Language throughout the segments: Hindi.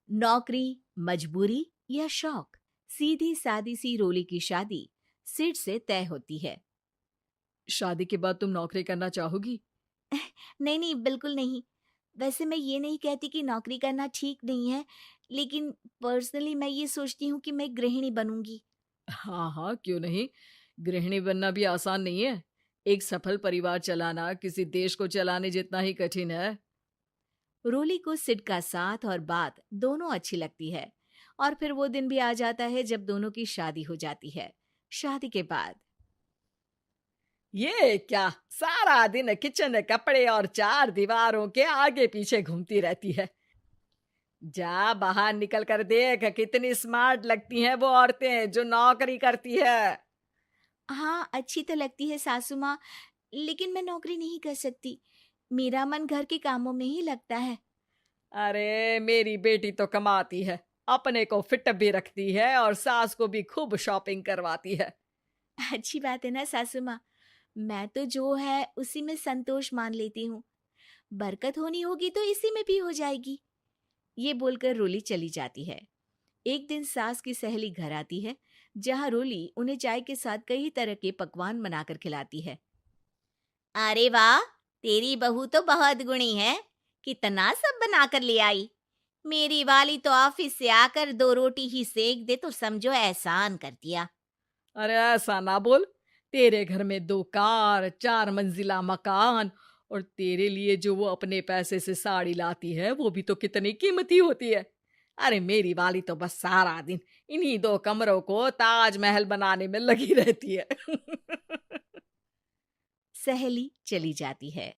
नौकरी, मजबूरी या शौक, सीधी सादी सी रोली की शादी सिड से तय होती है। शादी के बाद तुम नौकरी करना चाहोगी? नहीं नहीं, बिल्कुल नहीं। वैसे मैं ये नहीं कहती कि नौकरी करना ठीक नहीं है, लेकिन पर्सनली मैं ये सोचती हूँ कि मैं गृहिणी बनूंगी। हाँ हाँ, क्यों नहीं। गृहिणी बनना भी आसान नहीं है। एक सफल परिवार चलाना किसी देश को चलाने जितना ही कठिन है। रोली को सिड का साथ और बात दोनों अच्छी लगती है, और फिर वो दिन भी आ जाता है जब दोनों की शादी हो जाती है। शादी के बाद ये क्या, सारा दिन किचन कपड़े और चार दीवारों के आगे पीछे घूमती रहती है। जा बाहर निकल कर देख, कितनी स्मार्ट लगती हैं वो औरतें जो नौकरी करती है। हाँ, अच्छी तो लगती है सासू माँ, लेकिन मैं नौकरी नहीं कर सकती। मेरा मन घर के कामों में ही लगता है। अरे मेरी बेटी तो कमाती है, अपने को फिट भी रखती है और सास को भी खूब शॉपिंग करवाती है। अच्छी बात है ना सासू माँ। मैं तो जो है उसी में संतोष मान लेती हूँ। बरकत होनी होगी तो इसी में भी हो जाएगी। ये बोलकर रोली चली जाती है। एक दिन सास की सहेली घर आती है, जहाँ रोली उन्हें चाय के साथ कई तरह के पकवान बनाकर खिलाती है। अरे वाह, तेरी बहू तो बहुत गुणी है। कितना सब बनाकर ले आई। मेरी वाली तो ऑफिस से आकर दो रोटी ही सेक दे तो समझो एहसान कर दिया। अरे ऐसा ना बोल। तेरे घर में दो कार, चार मंजिला मकान, और तेरे लिए जो वो अपने पैसे से साड़ी लाती है वो भी तो कितनी कीमती होती है। अरे मेरी वाली तो बस सारा दिन इन्हीं दो कमरों को ताजमहल बनाने में लगी रहती है। सहेली चली जाती है।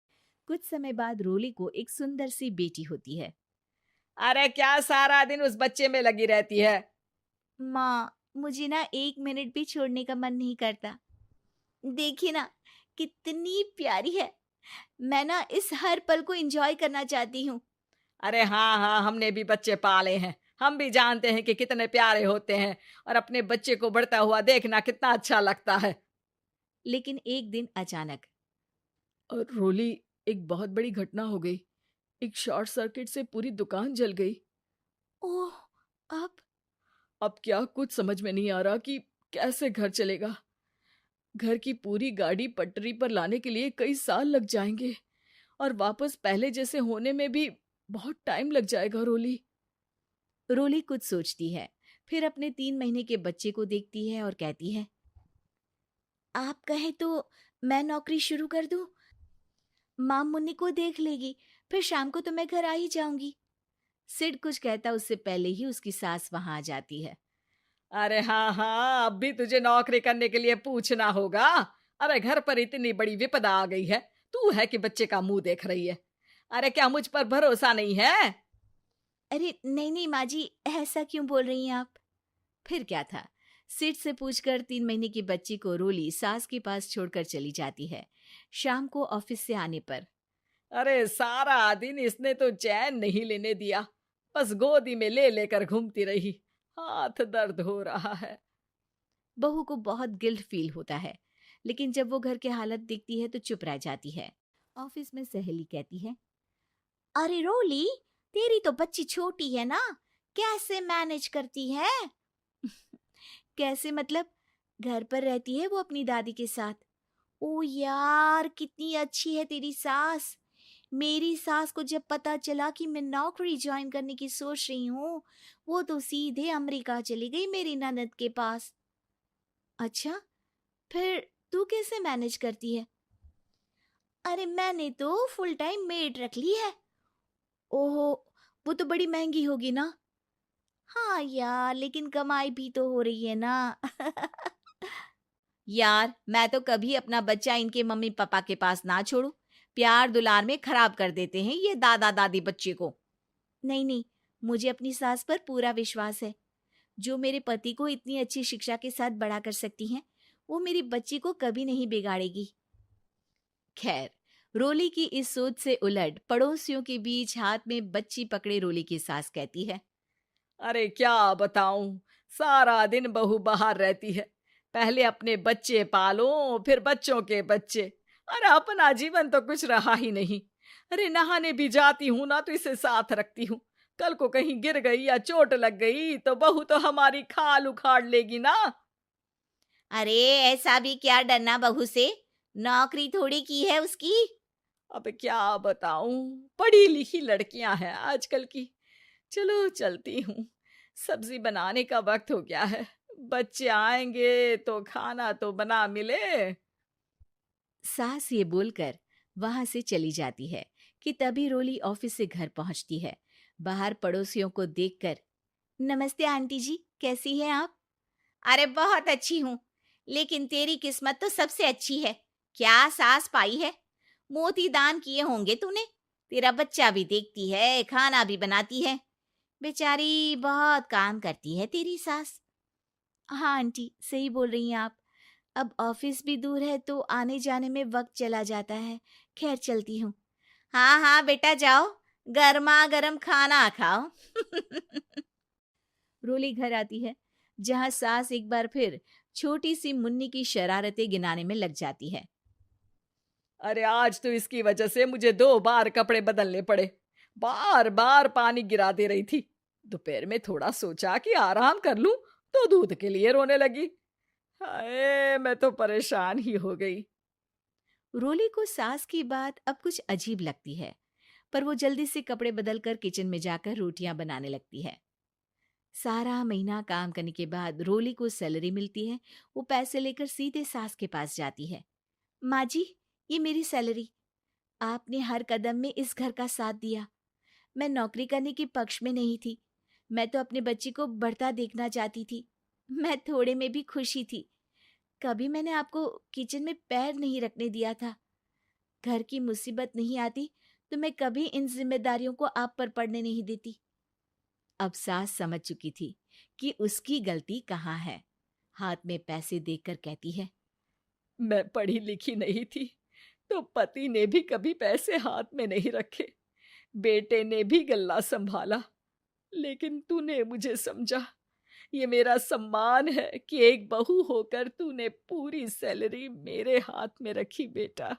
कुछ समय बाद रोली को एक सुंदर सी बेटी होती है। अरे क्या सारा दिन उस बच्चे में लगी रहती है। माँ, मुझे ना एक मिनट भी छोड़ने का मन नहीं करता। देखिए ना, कितनी प्यारी है। मैं ना इस हर पल को एंजॉय करना चाहती हूँ। अरे हाँ हाँ, हमने भी बच्चे पाले हैं, हम भी जानते हैं कि कितने प्यारे होते हैं, और अपने बच्चे को बढ़ता हुआ देखना कितना अच्छा लगता है। लेकिन एक दिन अचानक और रोली, एक बहुत बड़ी घटना हो गई। एक शॉर्ट सर्किट से पूरी दुकान जल गई। ओह, अब अब क्या कुछ समझ में नहीं आ रहा कि कैसे घर चलेगा। घर की पूरी गाड़ी पटरी पर लाने के लिए कई साल लग जाएंगे, और वापस पहले जैसे होने में भी बहुत टाइम लग जाएगा रोली। रोली कुछ सोचती है, फिर अपने 3 महीने के बच्चे को देखती है और कहती है, आप कहें तो मैं नौकरी शुरू कर दूं? माँ मुन्नी को देख लेगी, फिर शाम को तो मैं घर आ ही जाऊंगी। सिड कुछ कहता उससे पहले ही उसकी सास वहां आ जाती है। अरे हाँ हाँ, अब भी तुझे नौकरी करने के लिए पूछना होगा। अरे घर पर इतनी बड़ी विपदा आ गई है, तू है कि बच्चे का मुंह देख रही है। अरे क्या मुझ पर भरोसा नहीं है? अरे नहीं नहीं माँ जी, ऐसा क्यों बोल रही हैं आप? फिर क्या था, सिड से पूछकर 3 महीने की बच्ची को रोली सास के पास छोड़कर चली जाती है। शाम को ऑफिस से आने पर अरे सारा दिन इसने तो चैन नहीं लेने दिया, बस गोदी में ले लेकर घूमती रही। हाथ दर्द हो रहा है। बहू को बहुत गिल्ट फील होता है, लेकिन जब वो घर की हालत देखती है तो चुप रह जाती है। ऑफिस में सहेली कहती है, अरे रोली, तेरी तो बच्ची छोटी है ना, कैसे मैनेज करती है? कैसे मतलब? घर पर रहती है वो अपनी दादी के साथ। ओ यार, कितनी अच्छी है तेरी सास। मेरी सास को जब पता चला कि मैं नौकरी ज्वाइन करने की सोच रही हूँ, वो तो सीधे अमेरिका चली गई मेरी ननद के पास। अच्छा, फिर तू कैसे मैनेज करती है? अरे मैंने तो फुल टाइम मेड रख ली है। ओहो, वो तो बड़ी महंगी होगी ना। हाँ यार, लेकिन कमाई भी तो हो रही है ना। यार, मैं तो कभी अपना बच्चा इनके मम्मी पापा के पास ना छोड़ू। प्यार दुलार में खराब कर देते हैं ये दादा दादी बच्चे को। नहीं नहीं, मुझे अपनी सास पर पूरा विश्वास है। जो मेरे पति को इतनी अच्छी शिक्षा के साथ बड़ा कर सकती हैं, वो मेरी बच्ची को कभी नहीं बिगाड़ेगी। खैर, रोली की इस सोच से उलट पड़ोसियों के बीच हाथ में बच्ची पकड़े रोली की सास कहती है, अरे क्या बताऊं, सारा दिन बहू बाहर रहती है। पहले अपने बच्चे पालो, फिर बच्चों के बच्चे। अरे अपना जीवन तो कुछ रहा ही नहीं। अरे नहाने भी जाती हूं ना तो इसे साथ रखती हूँ, कल को कहीं गिर गई या चोट लग गई तो बहू तो हमारी खाल उखाड़ लेगी ना। अरे ऐसा भी क्या डरना बहू से, नौकरी थोड़ी की है उसकी। अब क्या बताऊं, पढ़ी लिखी लड़कियां हैं आजकल की। चलो चलती हूँ, सब्जी बनाने का वक्त हो गया है। बच्चे आएंगे तो खाना तो बना मिले। सास ये बोलकर वहां से चली जाती है कि तभी रोली ऑफिस से घर पहुंचती है। बाहर पड़ोसियों को देखकर, नमस्ते आंटी जी, कैसी हैं आप? अरे बहुत अच्छी हूँ, लेकिन तेरी किस्मत तो सबसे अच्छी है। क्या सास पाई है, मोती दान किए होंगे तूने। तेरा बच्चा भी देखती है, खाना भी बनाती है। बेचारी बहुत काम करती है तेरी सास। हाँ आंटी, सही बोल रही हैं आप। अब ऑफिस भी दूर है तो आने जाने में वक्त चला जाता है। खैर चलती हूँ। हाँ हाँ बेटा जाओ, गर्मा गर्म खाना खाओ। रोली घर आती है, जहाँ सास एक बार फिर छोटी सी मुन्नी की शरारतें गिनाने में लग जाती है। अरे आज तो इसकी वजह से मुझे 2 बार कपड़े बदलने पड़े। बार बार पानी गिरा दे रही थी। दोपहर में थोड़ा सोचा कि आराम कर लूं तो दूध के लिए रोने लगी। हाय, मैं तो परेशान ही हो गई। रोली को सास की बात अब कुछ अजीब लगती है, पर वो जल्दी से कपड़े बदलकर किचन में जाकर रोटियां बनाने लगती है। सारा महीना काम करने के बाद रोली को सैलरी मिलती है। वो पैसे लेकर सीधे सास के पास जाती है। माँ जी, ये मेरी सैलरी। आपने हर कदम में इस घर का साथ दिया। मैं नौकरी करने के पक्ष में नहीं थी। मैं तो अपने बच्ची को बढ़ता देखना चाहती थी। मैं थोड़े में भी खुशी थी। कभी मैंने आपको किचन में पैर नहीं रखने दिया था। घर की मुसीबत नहीं आती तो मैं कभी इन जिम्मेदारियों को आप पर पड़ने नहीं देती। अब सास समझ चुकी थी कि उसकी गलती कहाँ है। हाथ में पैसे देखकर कहती है, मैं पढ़ी लिखी नहीं थी तो पति ने भी कभी पैसे हाथ में नहीं रखे। बेटे ने भी गल्ला संभाला, लेकिन तूने मुझे समझा। ये मेरा सम्मान है कि एक बहू होकर तूने पूरी सैलरी मेरे हाथ में रखी बेटा।